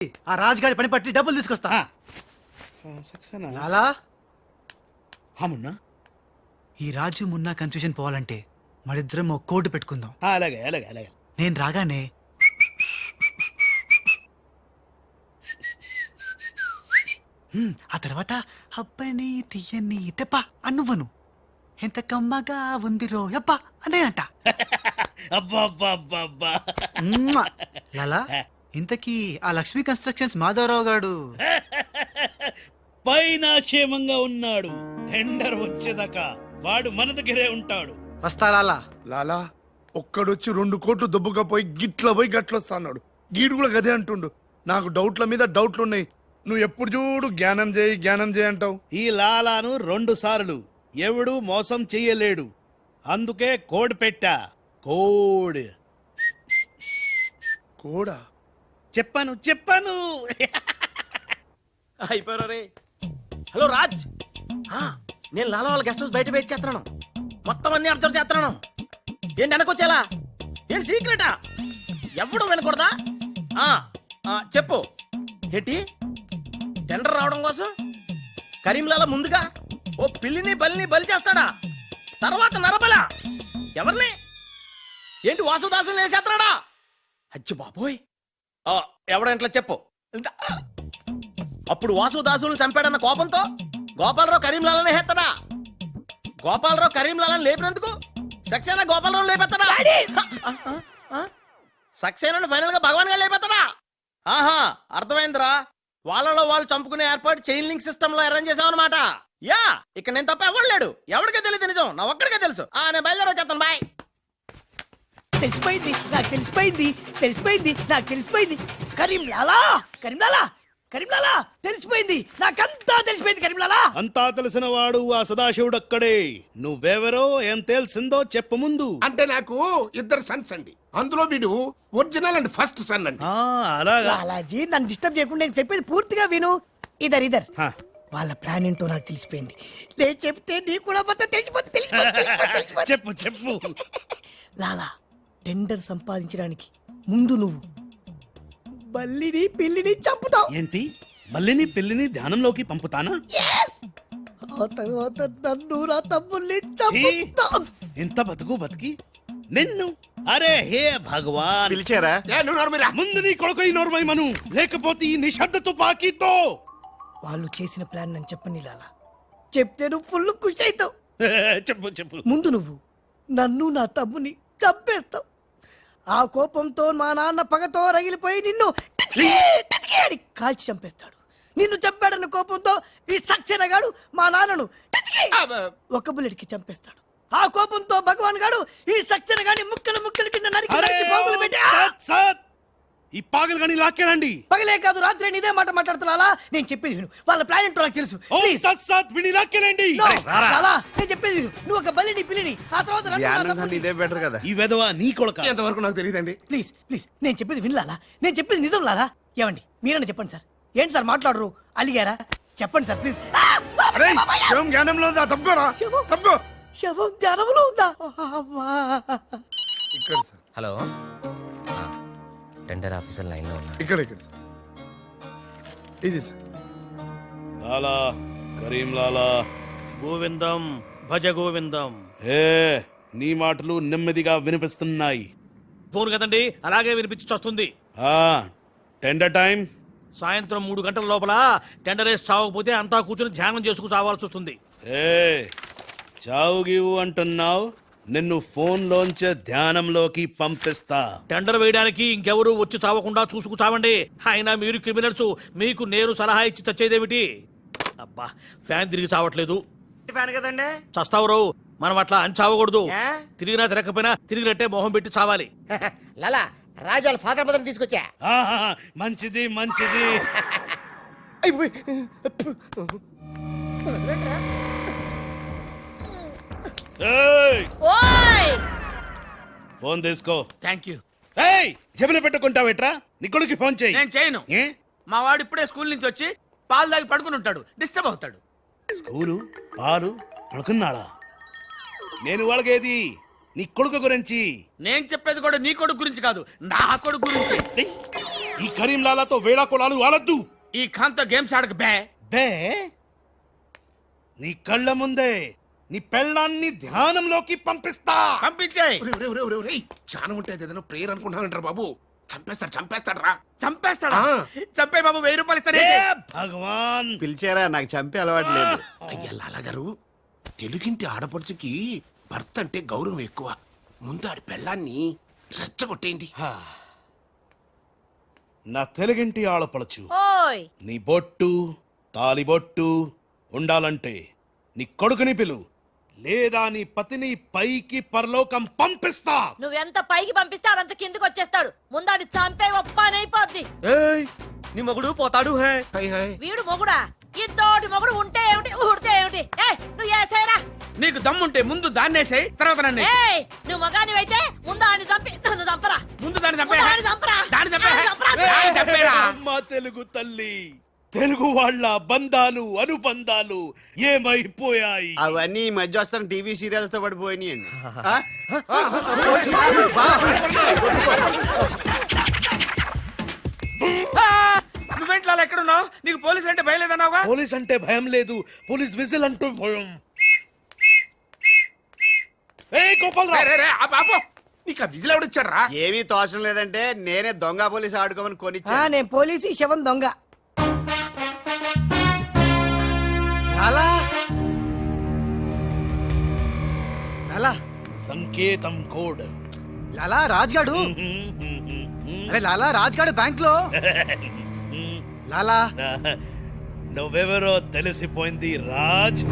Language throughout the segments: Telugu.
ఆ రాజుగాడి పని పట్టి డబ్బులు తీసుకొస్తా. లాలా మున్నా, ఈ రాజు మున్నా కన్ఫ్యూజన్ పోవాలంటే మరిద్దరం ఒక కోడ్ పెట్టుకుందాం. అలాగే అలాగే అలాగే. నేను రాగానే ఆ తర్వాత అబ్బని తీయని తెప్ప అనువ్వను ఎంత కమ్మగా ఉంది రోయప్ప అనే అంట. అబ్బా లాలా ఇంతకీ ఆ లక్ష్మీ కన్స్ట్రక్షన్స్ మాధవరావు గాడు పైన క్షేమంగా ఉన్నాడు. టెండర్ వచ్చేదాకా వాడు మన దగ్గరే ఉంటాడు. వస్తా లాలా. లాలా ఒక్కడొచ్చి 2 కోట్లు దుబ్బకపోయి గిట్ల పోయి గట్లొస్తాడు. గీడు కూడా గదే అంటుండు. నాకు డౌట్ల మీద డౌట్లున్నాయి. నువ్వు ఎప్పుడు చూడు జ్ఞానం చేయి అంటావు. ఈ లాలాను 2 సార్లు ఎవడు మోసం చెయ్యలేడు. అందుకే కోడ్ పెట్టా. కోడ్ కోడా? చెప్పాను. అయిపోయారు రే. హలో రాజ్, నేను లాలా వాళ్ళ గెస్ట్ హౌస్ బయట వెయిట్ చేస్తున్నాను. మొత్తం అన్ని అబ్జర్వ్ చేస్తున్నాను. ఏంటి వెనకొచ్చేలా? ఏంటి సీక్రెటా? ఎవడు వినకూడదా? చెప్పు. ఏంటి టెండర్ రావడం కోసం కరీంలాలా ముందుగా ఓ పిల్లిని బలిని బలి చేస్తాడా? తర్వాత నరబల ఎవరిని? ఏంటి వాసుదాసుని వేసేస్తాడా? అచ్చి బాబోయ్, ఎవడంట్లా చెప్పు. అప్పుడు వాసుదాసులను చంపాడన్న కోపంతో గోపాలరావు కరీంలాలని హేత్తడా? గోపాలరావు కరీంలాలని లేపినందుకు సక్సేనా గోపాలరావు లేపెత్తడా? సక్సేనాను ఫైనల్ గా భగవాన్ గా లేపెత్తడా? ఆహా, అర్థమైందిరా. వాళ్ళలో వాళ్ళు చంపుకునే ఏర్పాటు చైన్ లింక్ సిస్టమ్ లో అరేంజ్ చేసామన్నమాట. యా, ఇక్కడ నేను తప్ప ఎవరు లేడు. ఎవరికే తెలియదు నిజం, నా ఒక్కడికే తెలుసు. నేను బయలుదేరి వచ్చేస్తాను. బాయ్. తెలిసిపోయింది నాకు, తెలిసిపోయింది నాకు, తెలిసిపోయింది. కరీంలాలా తెలిసిపోయింది నాకంతా, తెలిసిపోయింది కరీంలాలా. అంతా తెలిసిన వాడు ఆ సదాశివుడు అక్కడే. నువ్వెవరో ఏం తెలిసిందో చెప్పు ముందు. అంటే నాకు 2 సన్స్ అండి. అందులో వీడు ఒరిజినల్ అండ్ ఫస్ట్ సన్ అండి. అలాగా. లాలాజీ నన్ను డిస్టర్బ్ చేయకుండా నేను చెప్పేది పూర్తిగా విను. ఇదర్ వాళ్ళ ప్లాన్ ఏంటో నాకు తెలిసిపోయింది. నేను చెప్తే నీకు కూడా మొత్తం తెలిసిపోతుంది. చెప్పు. లాలా, టెండర్ సంపాదించడానికి ముందు నువ్వు బల్లిని పిల్లిని చంపుతావు. ఏంటి? మల్లిని పిల్లిని ధ్యానంలోకి పంపుతానా? ఆ తర్వాత నన్ను నా తమ్ముల్ని చంపుతావు. ఇంత బతికి నిన్ను. అరే హే భగవాన్, పిలిచారా? ముందు నీ కొడుకు ఈ నోర్మై మను, లేకపోతే ఈ నిశ్శబ్ద తుపాకీతో. వాళ్ళు చేసిన ప్లాన్ నన్ను చెప్పని లాలా. చెప్తే నువ్వు ఫుల్ ఖుషి అవుతావు. చెప్పు. ముందు నువ్వు నన్ను నా తమ్ముని చంపేస్తావు. ఆ కోపంతో మా నాన్న పగతో రగిలిపోయి నిన్ను టచికి కాల్చి చంపేస్తాడు. నిన్ను చంపాడన్న కోపంతో ఈ సక్సేనా గాడు మా నాన్నను ఒక బుల్లెట్కి చంపేస్తాడు. ఆ కోపంతో భగవాన్ గాడు ఈ సక్సేనా గాని ముక్కలు కింద నరికి పోగులు పెట్టి ఈ పాగలు గాని లాక్కేనండి. పగలే కాదు రాత్రి ఇదే మాట మాట్లాడుతున్నా. నేను చెప్పేది విను. వాళ్ళ ప్లాన్ ఏంటో నాకు తెలుసు. నేను చెప్పేది విను. నువ్వు ఒక బలిని పిల్లిని, ఆ తర్వాత ఇదే బెటర్ కదా. ఈ వెధవ నీ కొడుక. ఎంతవరకు నాకు తెలియదండి. ప్లీజ్ నేను చెప్పేది వినలాలా. నేను చెప్పేది నిజం లాలా. ఏమండి మీరన్నా చెప్పండి సార్. ఏంటి సార్ మాట్లాడరు? అలిగారా? చెప్పండి సార్ ప్లీజ్. జ్ఞానంలో ఉందా? తప్పుకోరా. శవం జ్ఞానంలో ఉందా? ఇక్కడ sir. Hello, tender officer line లో ఉన్నా. ఇక్కడ సార్. ఇది సార్. లాలా, కరీం లాలా. గోవిందం భజ గోవిందం. నీ మాటలు నెమ్మదిగా వినిపిస్తున్నాయి. ఫోన్ కదండి, అలాగే వినిపించి వస్తుంది. టెండర్ టైం సాయంత్రం 3 గంటల లోపల టెండర్ వేసి చావకపోతే అంతా కూర్చొని ధ్యానం చేసుకు చావాల్సి వస్తుంది. చావు గీవు అంటున్నావు, నిన్ను ఫోన్ లోంచే ధ్యానంలోకి పంపిస్తా. టెండర్ వేయడానికి ఇంకెవరు వచ్చి చావకుండా చూసుకు చావండి. అయినా మీరు క్రిమినల్స్, మీకు నేను సలహా ఇచ్చి చచ్చేదేమిటి? అబ్బా, ఫ్యాన్ తిరిగి చావట్లేదు. ఫ్యాన్ కదండి, చస్తావు. మనం అట్లా అని చావకూడదు. తిరిగినా తిరగకపోయినా తిరిగినట్టే మొహం పెట్టి చావాలి. లాలా, రాజాల ఫాదర్ మదర్ తీసుకొచ్చా. మంచిది. ఫోన్ తీసుకో. Thank you. జబిలో పెట్టుకుంటావేట్రా? నీ కొడుకు ఫోన్ చేయి. నేను చేయను. మా వాడు ఇప్పుడే స్కూల్ నుంచి వచ్చి పాలు తాగి పడుకుని ఉంటాడు, డిస్టర్బ్ అవుతాడు. స్కూలు, పాలు, పడుకున్నాడా? నేను వాళ్ళకేది నీ కొడుకు గురించి. నేను చెప్పేది కూడా నీ కొడుకు గురించి కాదు, నా కొడుకు గురించి. ఈ కరీంలాలాతో వేళా కొలాలు ఆడద్దు. ఈ ఖాన్తో గేమ్స్ ఆడక బే. బే నీ కళ్ళ ముందే నీ పెళ్ళాన్ని ధ్యానంలోకి పంపిస్తా. పంపించేయ్. చాలా ఉంటుంది ఏదైనా ప్రేయర్ అనుకుంటానంటారా బాబు. చంపేస్తాడు రా. చంపేస్తాడా? ఆ. చంపే బాబు, 1000 రూపాయలు ఇస్తానే. ఏ భగవాన్, పిలిచారా? నాకు చంపే అలవాటు లేదు. అయ్యా లాలగారు, తెలుగింటి ఆడపడుచుకి భర్త అంటే గౌరవం ఎక్కువ. ముందు ఆడి పెళ్ళాన్ని రెచ్చగొట్టేయండి. నా తెలుగింటి ఆడపడచ్చు ఓయ్ నీ బొట్టు తాలిబొట్టు ఉండాలంటే నీ కొడుకుని పిలు, లేదా నీ పతిని పైకి పరలోకం పంపిస్తా. నువ్వెంత పైకి పంపిస్తాడు అంత కిందకి వచ్చేస్తాడు. ముందాడి చంపే ఒప్పనైపోద్ది. నీ మొగుడు పోతాడు. హే హై హై. వీడు మొగుడా? ఇంతోటి మొగుడు ఉంటే ఏమిటి, ఊడితే ఏమిటి? ఏయ్ నువ్వు ఏసేరా. నీకు దమ్ముంటే ముందు దాన్నేసేయ్, తర్వాత నన్ను వేసేయ్. ఏయ్ నువ్వు మగానివైతే ముందు ఆడిని చంపి నన్ను చంపరా. ముందు దాన్ని చంపే. ముందు దాన్ని చంపరా. దాన్ని చంపే. దాన్ని చంపరా. దాన్ని చంపేరా. అమ్మ తెలుగు తల్లి, తెలుగు వాళ్ళ బంధాలు అనుబంధాలు ఏమైపోయాయి? అవన్నీ ఈ మధ్య వస్తున్న టీవీ సీరియల్స్ తో పడిపోయినాయండి. నువ్వేంట్లో ఎక్కడున్నావు? నీకు పోలీసు అంటే భయం లేదన్నావుగా? పోలీస్ అంటే భయం లేదు, పోలీస్ విజిల్ అంటూ భయం. ఏ గోపాలరావు, రే, రే, ఆపు, ఆపు. నీకు ఆ విజిల్ ఎవడొచ్చాడు రా? ఏమీ తోచడం లేదంటే నేనే దొంగ పోలీసు ఆడుకోమని కొనిచ్చా. నేను పోలీసు, ఈ శవం దొంగ. లాలా లాలా సంకేతం కోడ్. లాలా రాజ్గాడు. అరే లాలా రాజ్గాడు బ్యాంక్ లో. లాలా నువ్వెవరో తెలిసిపోయింది రాజ్.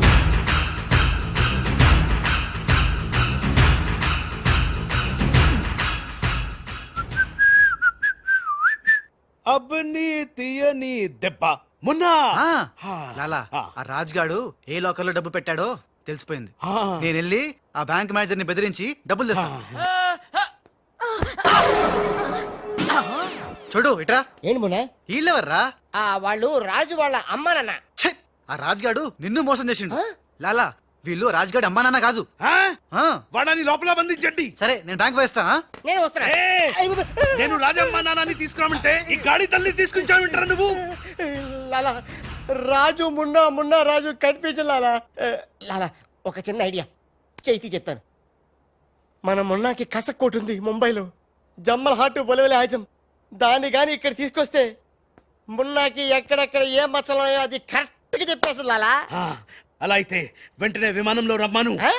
అబ్బని తీయని దెబ్బ మున్నా. లాలా ఆ. ఆ రాజ్గాడు ఏ లోకల్లో డబ్బు పెట్టాడో తెలిసిపోయింది. ఆ. నేను వెళ్ళి ఆ బ్యాంక్ మేనేజర్ ని బెదిరించి డబ్బులు తెస్తాను. చూడు ఇట్రా. ఏంటి మున్నా? వీళ్ళెవర్రా? వాళ్ళు రాజు వాళ్ళ అమ్మానన్న. ఛే! ఆ రాజ్గాడు నిన్ను మోసం చేసిండు. లాలా వీళ్ళు రాజ్గాడు అమ్మా నాన్న కాదు. ఆ? ఆ, వాడని లోపల బంధించండి. సరే నేను బ్యాంక్ వేస్తా. నేను వస్తున్నా. ఏ! నేను రాజమ్మ నాన్నని తీసుకురామంటే ఈ గాడి తల్లి తీసుకొచ్చావింటారా నువ్వు? లాలా రాజు మున్నా, మున్నా రాజు కనిపించు లాలా. లాలా ఒక చిన్న ఐడియా చేతి చెప్తాను. మన మున్నాకి కసక్కోటు ఉంది ముంబైలో, జమ్మల్ హాటు బొలవలే హాజం. దాన్ని గాని ఇక్కడ తీసుకొస్తే మున్నాకి ఎక్కడెక్కడ ఏ మచ్చలు ఉన్నాయో అది కరెక్ట్ గా చెప్పేస్తుంది లాలా. ఆ, అలా అయితే వెంటనే విమానంలో రమ్మను. ఆ?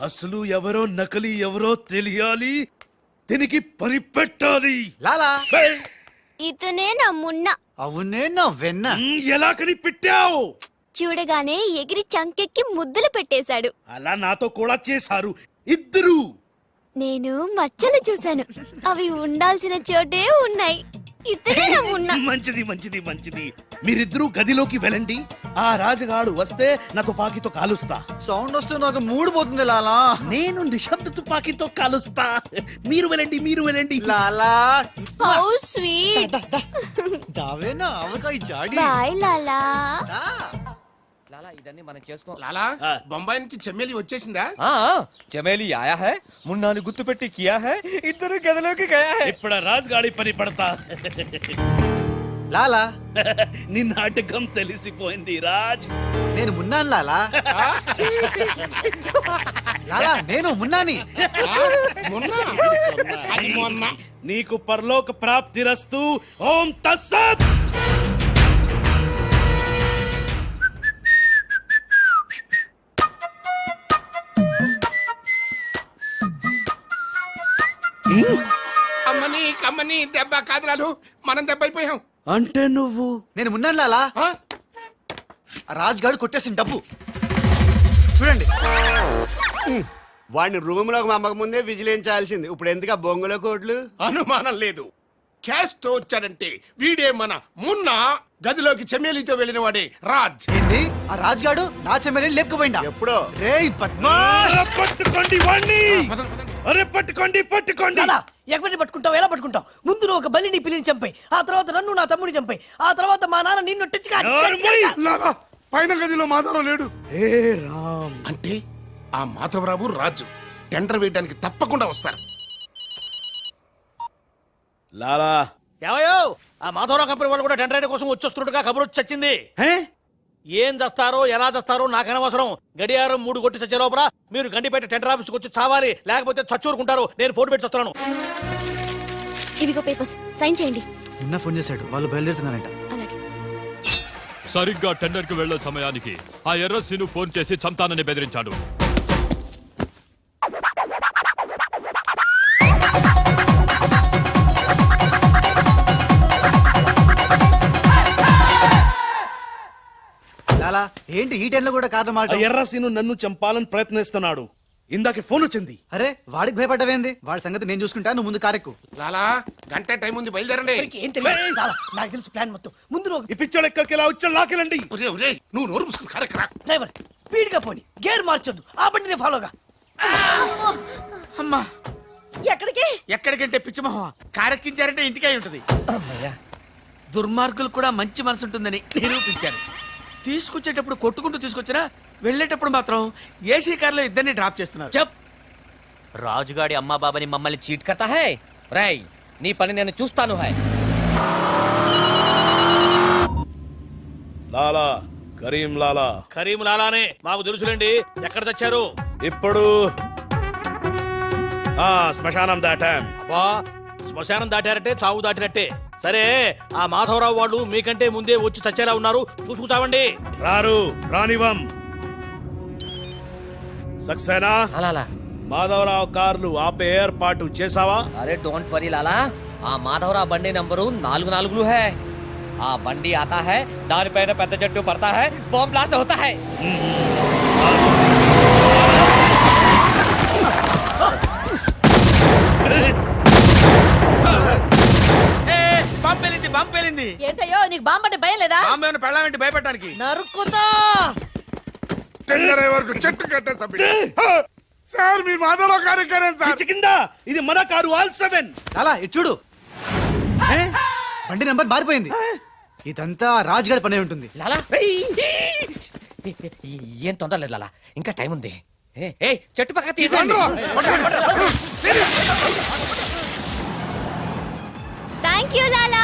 అసలు ఎవరో నకలి ఎవరో తెలియాలి, దీనికి పని పెట్టాలి. లాలా ఏయ్! ఇతనే నా మున్న. అవునే నా వెన్న. ఎలా కనిపెట్టావు? చూడగానే ఎగిరి చంకెక్కి ముద్దులు పెట్టేశాడు. అలా నాతో కూడా చేశారు ఇద్దరు. నేను మచ్చలు చూశాను, అవి ఉండాల్సిన చోటే ఉన్నాయి. ఇతనే నా మున్న. మంచిది మంచిది మంచిది. మీరిద్దరూ గదిలోకి వెళ్ళండి. ఆ రాజుగాడు వస్తే నా తుపాకీతో కాలుస్తా. సౌండ్ వస్తే నాకు మూడు పోతుంది లాలా. నేను నిశ్శబ్ద తుపాకీతో కాలుస్తా. మీరు వెళ్ళండి, మీరు వెళ్ళండి. లాలా how sweet. దావేనా avakaya Jadi. Bye లాలా. లాలా ఇదన్నీ మనం చేసుకో. లాలా బొంబాయి నుంచి చెమ్మేలి వచ్చేసిందా? చమేలి ఆయా హై, మున్నాని గుర్తు పెట్టి కియా హై, ఇద్దరు గదిలోకి గయా హై. ఇప్పుడు రాజుగాడి పని పడతా. లాలా నీ నాటకం తెలిసిపోయింది రాజ్. నేను మున్నాను లాలా. లాలా నేను మున్నాని. అది మొన్న. నీకు పరలోక ప్రాప్తిరస్తు. ఓం తస్సత్. అమ్మని కమ్మని దెబ్బ కాదురాలు, మనం దెబ్బ అయిపోయాం. అంటే నువ్వు నేను మున్నాను లాలా. ఆ? ఆ రాజ్గాడు కొట్టేసిన డబ్బు చూడండి. వాడిని రూమ్ లోకి మమ్మక ముందే విజిలించాల్సింది. ఇప్పుడు ఎందుకు ఆ బొంగులో కోట్లు? అనుమానం లేదు. క్యాష్ తో వచ్చాడంటే వీడే మన మున్న. గదిలోకి చెమ్మేలితో వెళ్ళిన వాడే రాజ్. ఏంది ఆ రాజ్గాడు నా చెమ్మెల్ని లేపుకుపోయిందా? ఎప్పుడో. రేయ్ పద్మాష్. పట్టుకోండి వాణ్ణి. అరే పట్టుకోండి పట్టుకోండి. లాలా ఎవరిని పట్టుకుంటావు, ఎలా పట్టుకుంటావు? ముందు నువ్వు ఒక బలిని పిల్లిని చంపాయి, ఆ తర్వాత నన్ను నా తమ్ముని చంపాయి, ఆ తర్వాత మా నాన్న నిన్ను నోరు మూయ్. లాలా పైన గదిలో మాధవరావు లేడు. ఏ రామ్, అంటే ఆ మాధవరావు రాజు టెండర్ వేయడానికి తప్పకుండా వస్తారు. లాలా ఏవయో ఆ మాధవరావు కంపెనీ వాళ్ళు కూడా టెండర్ కోసం వచ్చేస్తున్నట్టుగా కబురు వచ్చి చచ్చింది. హే? ఏం చేస్తారో ఎలా చేస్తారో నాకు అనవసరం. గడియారం 3 కొట్టి చచ్చే లోపల మీరు గండిపేట టెండర్ ఆఫీస్కి వచ్చి చావాలి, లేకపోతే చచ్చూరుకుంటారు. నేను ఫోన్ పెట్టి వస్తున్నాను. ఇవిగో పేపర్స్ సైన్ చేయండి. నిన్న ఫోన్ చేశాడు, వాళ్ళు బయలుదేరుతున్నారంట. అలాగే. సరిగ్గా టెండర్ కి వెళ్లే సమయానికి ఆ ఎర్రస్సీను ఫోన్ చేసి చంతానని బెదిరించాడు. లాలా ఏంటి ఈ టైంలో కూడా కారణం ఆ మాట? ఎర్రసీను నన్ను చంపాలని ప్రయత్నిస్తున్నాడు. ఇందాకే ఫోన్ వచ్చింది. అరే వాడికి భయపడ్డవేంది? వాడి సంగతి నేను చూసుకుంటా, నువ్వు ముందు కారెక్కు. లాలా గంట టైం ఉంది, బయలుదేరండి. ఎవరికి ఏం తెలియదు లాలా, నాకు తెలుసు ప్లాన్ మొత్తం. ముందు నువ్వు ఈ పిచ్చోళ్ళు ఎక్కడికి ఇలా వచ్చి లాకెళ్ళండి. ఒరేయ్, ఒరేయ్, నువ్వు నోరు మూసుకుని కరెక్రా. డ్రైవర్ స్పీడ్ గా పోని, గేర్ మార్చొద్దు, ఆ బండిని ఫాలోగా. అమ్మా ఎక్కడికి? ఎక్కడికంటే పిచ్చిమోహం కారెక్కించారంటే ఇంటికై ఉంటది. దుర్మార్గులు కూడా మంచి మనసు ఉంటుందని నిరూపించారు. తీసుకొచ్చేటప్పుడు కొట్టుకుంటూ తీసుకొచ్చినా వెళ్ళేటప్పుడు మాత్రం ఏసీ కార్లో ఇద్దరిని డ్రాప్ చేస్తున్నారు. చెప్ రాజుగాడి అమ్మా బాబాని మమ్మల్ని చీట్ కర్తా హై. రై నీ పని నేను చూస్తాను. హై లాలా, కరీం లాలా. కరీం లాలానే మాకు తెలుసులేండి. ఎక్కడ తెచ్చారు? ఇప్పుడు శ్మశానం దాటాం. అబ్బా శ్మశానం దాటారంటే చావు దాటినట్టే. సరే ఆ మాధవరావు వాళ్ళు మీకంటే ముందే వచ్చి చచ్చేలా ఉన్నారు, చూసుకు చావండి. రారు, రానివం. సక్సేనా, అలా మాధవరావు కార్లు ఆపే ఏర్పాటు చేసావా? అరే డోంట్ వరీ లాలా, ఆ మాధవరావు బండి నంబరు 44 హై. ఆ బండి ఆతా హై, దానిపైన పెద్ద జట్టు పడతా హై, బాంబ్ బ్లాస్ట్ అవుతా హై. పంపేలింది ఏంటయ్యో నీకు బాంబంటే భయం లేదా? బాంబే పెళ్ళామేంటి భయపెట్టడానికి? నరుక్కుతా. టెండర్ అయ్యే వరకు చెట్టు కట్టేసా. సార్ మీరు మాధవరావు కార్యక్రమం సార్. పిచ్చి కింద ఇది మన కారు ఆల్ 7. లాలా ఇటు చూడు, బండి నెంబర్ మారిపోయింది. ఇదంతా రాజుగాడి పనే ఉంటుంది. లాలా ఏం తొందర లేదు లాలా, ఇంకా టైం ఉంది. ఏ చెట్టు పక్క తీసేయండి. థ్యాంక్ యూ లాలా,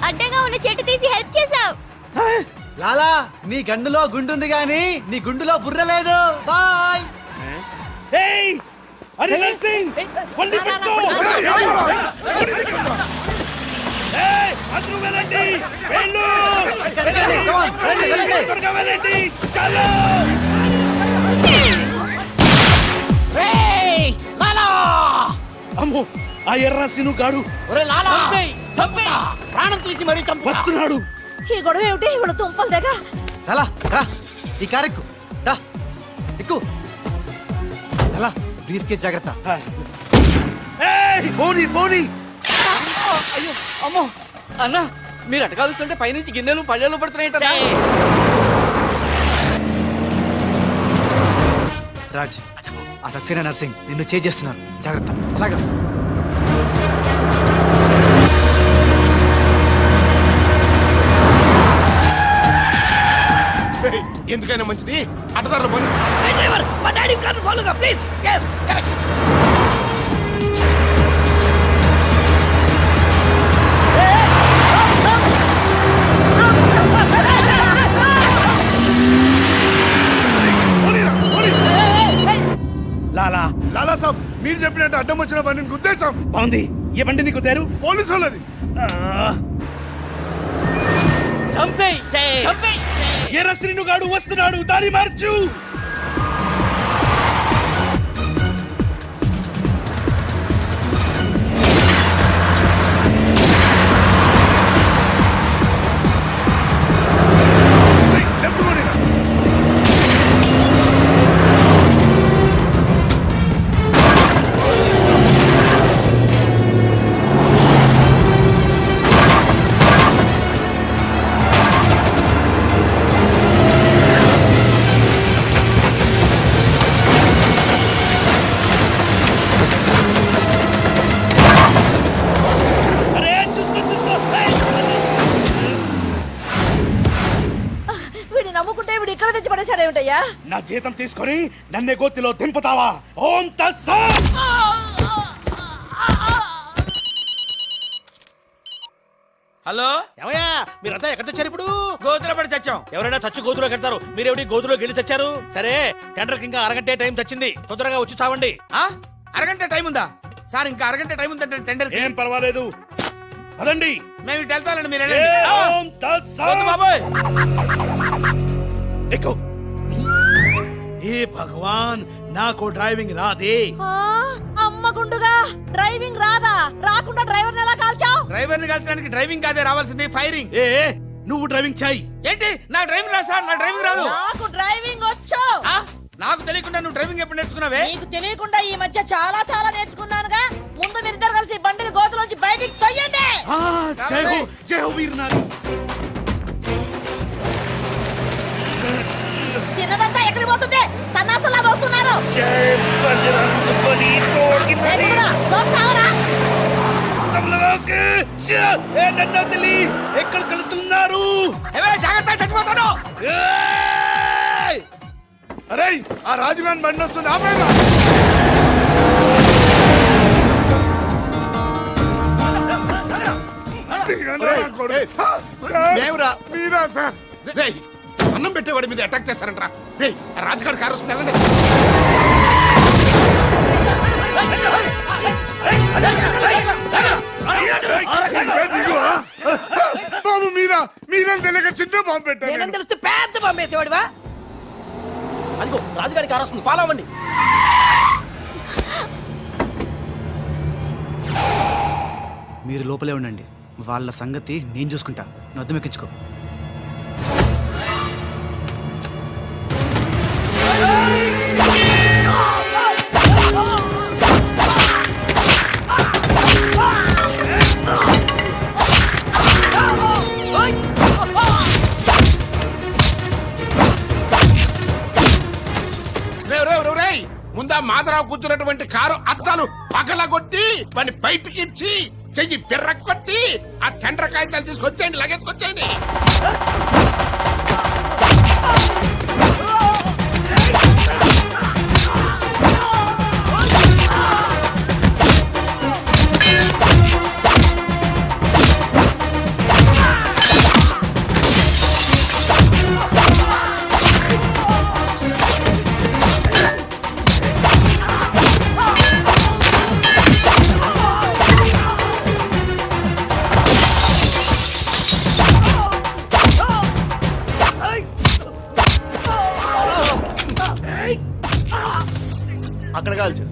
అడ్డంగా ఉన్న చెట్టు తీసి హెల్ప్ చేసావు. లాలా నీ గండులో గుండుంది గాని నీ గుండులో బుర్ర లేదు. బాయ్. ఏయ్ హరిహర్ సింగ్, పల్లి పెట్టు. ఏయ్ అందరూ వెళ్ళండి, వెళ్ళు. త్వరగా వెళ్ళండి, చలో. అమ్మో, ఆ ఎర్రసీను గాడు ప్రాణం తీసి మరీ వస్తున్నాడు. ఈ గొడవ ఏమిటి? ఇవాళ తుంపలు దగ్గర. లాలా రా, ఈ కారెక్కు రా, ఎక్కు. లాలా బ్రీఫ్ కేస్ జాగ్రత్త. ఏయ్ పోనీ పోనీ. అయ్యో అమ్మో అన్న, మీరు అటకాలుస్తుంటే పైనుంచి గిన్నెలు పళ్ళెలు పడుతున్నాయి. రాజ్, ఆ సక్సేనా నర్సింగ్ నిన్ను చేస్తున్నారు, జాగ్రత్త. అలాగా ఏయ్, ఎందుకైనా మంచిది అటదారులు పోనీ. డ్రైవర్ మా డాడీ కార్ని ఫాలోగా ప్లీజ్. yes correct. లాలా లాలా సాబ్ మీరు చెప్పినట్టు అడ్డం వచ్చిన బండిని గుద్దేశాం. బాగుంది. ఏ బండి నీకు తేరు? పోలీసు వాళ్ళది. ఎర్రసీను గాడు వస్తున్నాడు, దారి మార్చు. నా జీతం తీసుకొని నన్నే గోతిలో దింపుతావా? ఓం తస్సత్. హలో ఏమయ్యా మీరంతా ఎక్కడ తెచ్చారు ఇప్పుడు? గోతులో పడి తెచ్చాం. ఎవరైనా చచ్చి గోతులో కడతారు, మీరేమిటి గోతులోకి వెళ్ళి తెచ్చారు? సరే టెండర్కి ఇంకా అరగంటే టైం తెచ్చింది, తొందరగా వచ్చి చావండి. అరగంట టైం ఉందా సార్? ఇంకా అరగంట టైం ఉందంటే టెండర్. ఏం పర్వాలేదు, పదండి. మేము ఇటు వెళ్తానండి, మీరు ఓం తస్సత్. బాబాయ్ ఎక్కు. ఏ భగవాన్, నాకు డ్రైవింగ్ రాదే. అమ్మగుండుగా డ్రైవింగ్ రాదా? రాకుండా డ్రైవర్ ఎలా కాల్చావు? డ్రైవర్ ని కలిసడానికి డ్రైవింగ్ కాదే రావాల్సింది, ఫైరింగ్. ఏ నువ్వు డ్రైవింగ్ చాయి. ఏంటి నా డ్రైవింగ్ రాదు సార్? నా డ్రైవింగ్ రాదు. నాకు డ్రైవింగ్ వచ్చు. నాకు తెలియకుండా నువ్వు డ్రైవింగ్ ఎప్పుడు నేర్చుకున్నావే? నీకు తెలియకుండా ఈ మధ్య చాలా చాలా నేర్చుకున్నానుగా. ముందు మీరిద్దరు కలిసి బండిని గోతులోంచి బయటికి తొయ్యండి. జై హో, జై హో వీర్ నారి. తిన్నదంతా ఎక్కడికి పోతుంది? సన్నాసులా వస్తున్నారు. ఎక్కడ కలుతున్నారు? జాగ్రత్త, చచ్చిపోతాను. అరే ఆ రాజుగాని బండి వస్తుంది, ఆపేరా. మీరా సార్? రేయ్, అన్నం పెట్టేవాడి మీద అటాక్ చేస్తారంట్రా. రేయ్, ఆ రాజుగారి కారు వస్తుంది, వెళ్ళండి. బాబు మీరా? మీరని తెలియక చిన్న బాంబు పెట్టాను. నేనేం తెలిస్తే పెద్ద పంపేసేవాడివా? అదిగో రాజుగారి కారు వస్తుంది, ఫాలో అవ్వండి. మీరు లోపలే ఉండండి, వాళ్ళ సంగతి నేను చూసుకుంటా. నువ్వు అద్దం ఎక్కించుకో. ముందా మాధరావు కూర్చున్నటువంటి కారు అద్దాలు పగలగొట్టి వాడిని బయటికి ఇచ్చి చెయ్యి పిర్రకొట్టి ఆ టెండర్ కాగితాలు తీసుకొచ్చేయండి, లగెత్తుకొచ్చేయండి. అక్కడ కాల్చు.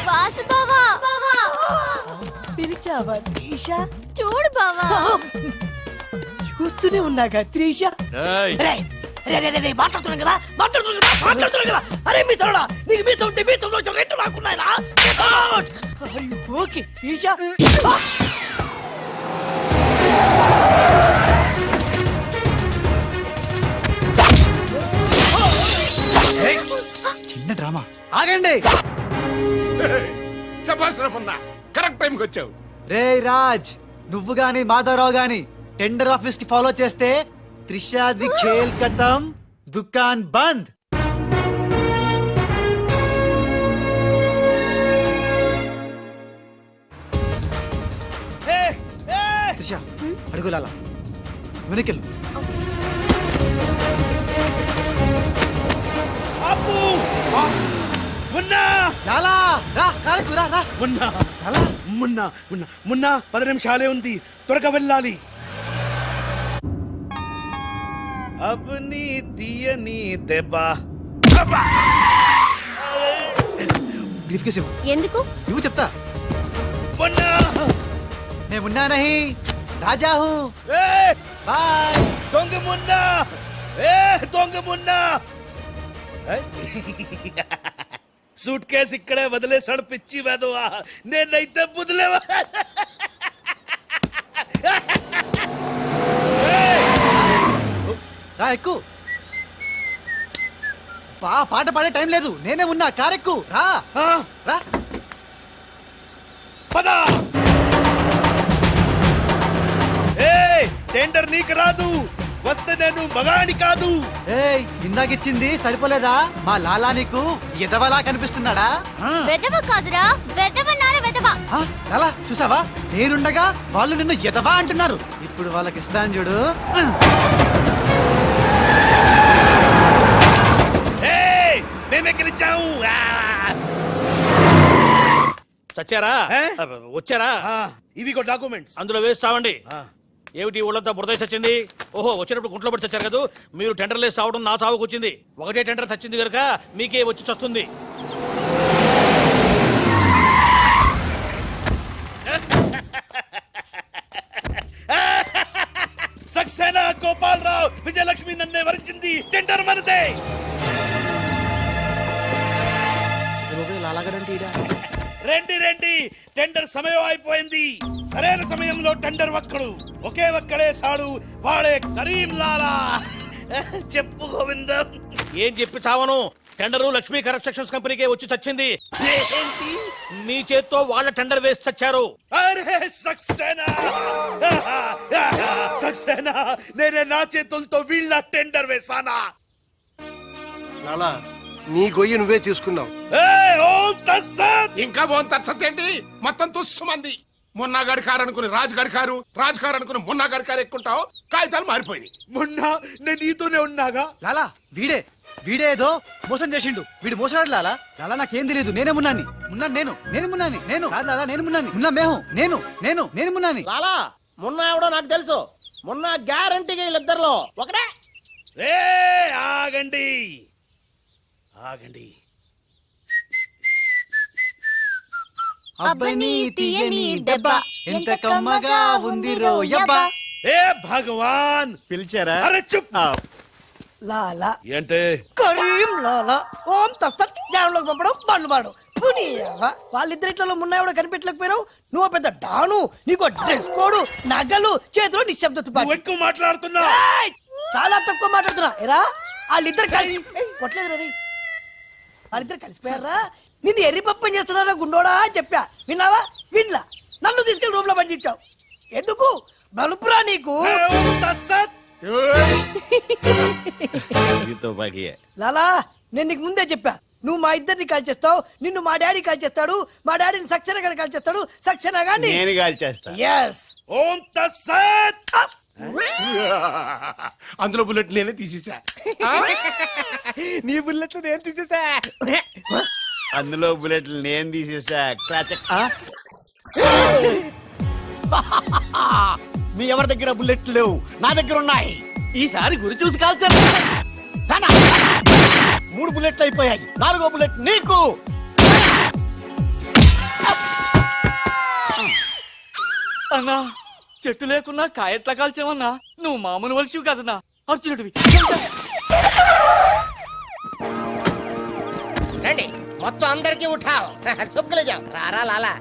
వాసు బావా, పిలిచావా త్రీషా? చూడు బావా. చూస్తూనే ఉన్నాగా త్రీషా. మాట్లాడుతున్నాం కదా. అరే మీ సౌడా, నీకు మీ సౌండ్ మీ సౌండ్ రెండు నాకున్నాయినా. ఓకే త్రీషా. చిన్న డ్రామా, ఆగండి. శభాష్, కరెక్ట్ టైంకి వచ్చావు. రే రాజ్, నువ్వు గాని మాధవరావు గాని టెండర్ ఆఫీస్ కి ఫాలో చేస్తే త్రిషాది ఖేల్ ఖతం, దుకాన్ బంద్. త్రిష అడుగులాల వెనకెళ్ళు. అప్పు మున్నా, లాలా రా, కారకు రా రా. మున్నా, మున్నా, మున్నా, మున్నా, 10 నిమిషాలే ఉంది, త్వరగా వెళ్ళాలి. అబ్ని తీయని దెబ్బ. బ్రీఫ్ కేసు ఇవ్వు. ఎందుకు? నువ్వు చెప్తా. మున్నా, मैं मुन्ना नहीं राजा हूँ. ఏ बाय. దొంగ మున్నా, ఏ దొంగ మున్నా. సూట్ కేసు ఇక్కడే వదిలేసాడు పిచ్చి వెదవా. నేనైతే బుదిలేవా. రా ఎక్కు. పాట పాడే టైం లేదు, నేనే ఉన్నా. కారెక్కు రా రా. పద. టెండర్ నీకు రాదు, వస్తే నేను మగాని కాదు. ఏయ్ ఇందాకిచ్చింది సరిపోలేదా? మా లాలా నీకు ఎదవలా కనిపిస్తున్నాడా? వెదవ కాదురా, వెదవన్నారా వెదవ. ఆ, లాలా చూసావా, నేనుండగా వాళ్ళు నిన్ను ఎదవా అంటున్నారు. ఇప్పుడు వాళ్ళకి ఇస్తాను చూడు. మేమే గెలిచాము. చచ్చారా? వచ్చారా? ఇవిగో డాక్యుమెంట్స్. అందులో వేసి చావండి. ఏమిటి ఊళ్ళంతా బురద చచ్చింది? ఓహో, వచ్చినప్పుడు గుంట్లో పడి చచ్చారు కదా. మీరు టెండర్ లేసి చావడం నా చావుకు వచ్చింది. ఒకటే టెండర్ చచ్చింది కనుక మీకే వచ్చి చస్తుంది. సక్సేనా, గోపాలరావు, విజయలక్ష్మి నన్నే వరించింది. టెండర్ మనదే. రండి రండి, టెండర్ సమయం అయిపోయింది. సరైన సమయంలో టెండర్ ఒక్కడు, ఒకే ఒక్కడే సాడు, వాడే కరీం లాలా. చెప్పు గోవిందం. ఏం చెప్పి చావను? టెండరు లక్ష్మీ కన్స్ట్రక్షన్స్ కంపెనీకే వచ్చి చచ్చింది. ఏంటి? మీ చేత్తో వాళ్ళ టెండర్ వేసి చచ్చారు. అరే సక్సేనా, సక్సేనా, నేనే నా చేతులతో వీళ్ళ టెండర్ వేసానా? లాలా నీ గొయ్యి నువ్వే తీసుకున్నావు. ఇంకా ఓన్ తత్సతేంటి? మొత్తం తుస్సుమంది. మొన్న గడికారు అనుకుని రాజు గడికారు, రాజు కారు అనుకుని మొన్న గడికారు ఎక్కుంటావు. కాగితాలు మారిపోయినాయి. మొన్న నేను నీతోనే ఉన్నాగా. లాలా వీడే ఏదో మోసం చేసిండు. వీడు మోసడాడు లాలా. లాలా నాకేం తెలియదు, నేనే మున్నాని. నేను మున్నాని. కాదు లాలా, నేను మున్నాని. మున్నా మేహు. నేను మున్నాని. లాలా మొన్న ఎవడో నాకు తెలుసు. మొన్న గ్యారంటీగా వీళ్ళిద్దరిలో ఒకడే. ఆగండి ఆగండి. అబ్బని తీయని దెబ్బ ఎంత కమ్మగా ఉంది రోయబ్బ. ఏ భగవాన్, పిలిచారా? అరే చుప్. లాలా ఏంటే? కరీం లాలా ఓం తస్తత్ జ్ఞానంలోకి పంపడం బండ్లు పాడు. వాళ్ళిద్దరిట్లో మున్నాయో కనిపెట్టలేకపోయినావు. నువ్వు పెద్ద డాను, నీకు డ్రెస్ కోడు, నగలు, చేతిలో నిశ్శబ్ద తుపాకీ. నువ్వు ఎక్కువ మాట్లాడుతున్నా. ఏయ్! చాలా తక్కువ మాట్లాడుతున్నా. ఎరా వాళ్ళిద్దరు కలిసి కొట్టలేదు రీ. వాళ్ళిద్దరు కలిసిపోయారా? నిన్ను ఎర్రి పప్పని చేస్తున్నారా గుండోడా అని చెప్పా. విన్నావా? వినలా. నన్ను తీసుకెళ్లి రూమ్ లో పండించావు. ఎందుకు? బలుపురా నీకు. లాలా నేను నీకు ముందే చెప్పా, నువ్వు మా ఇద్దరిని కాల్ చేస్తావు, నిన్ను మా డాడీ కాల్ చేస్తాడు, మా డాడీని సక్సేనా గాని కాల్ చేస్తాడు, సక్సేనా గాని నేను కాల్ చేస్తా. yes ఓం తస్సత్. అందులో బుల్లెట్ నేనే తీసేసా. నీ బుల్లెట్లు నేను తీసేసా. అందులో బుల్లెట్లు నేను తీసేసా. మీ ఎవరి దగ్గర బుల్లెట్లు లేవు, నా దగ్గర ఉన్నాయి. ఈసారి గురి చూసి కాల్చాను. 3 బుల్లెట్లు అయిపోయాయి. 4వ బుల్లెట్ నీకు. అన్నా చెట్టు లేకున్నా కాయట్లా కాల్చావన్నా. నువ్వు మామూలు వలసివి కదన్నా, అర్జునుడివి. రండి మొత్తం అందరికీ ఉఠావు. సుక్కలేజాం రారా లాలా.